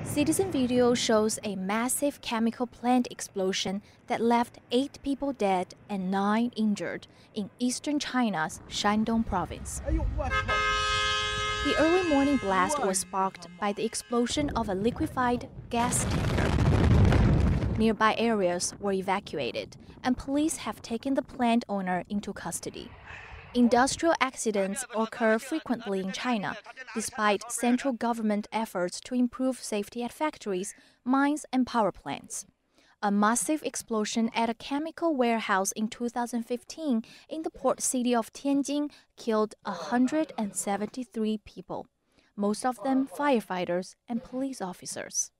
Citizen video shows a massive chemical plant explosion that left 8 people dead and 9 injured in eastern China's Shandong province. The early morning blast was sparked by the explosion of a liquefied gas tanker. Nearby areas were evacuated, and police have taken the plant owner into custody. Industrial accidents occur frequently in China, despite central government efforts to improve safety at factories, mines, and power plants. A massive explosion at a chemical warehouse in 2015 in the port city of Tianjin killed 173 people, most of them firefighters and police officers.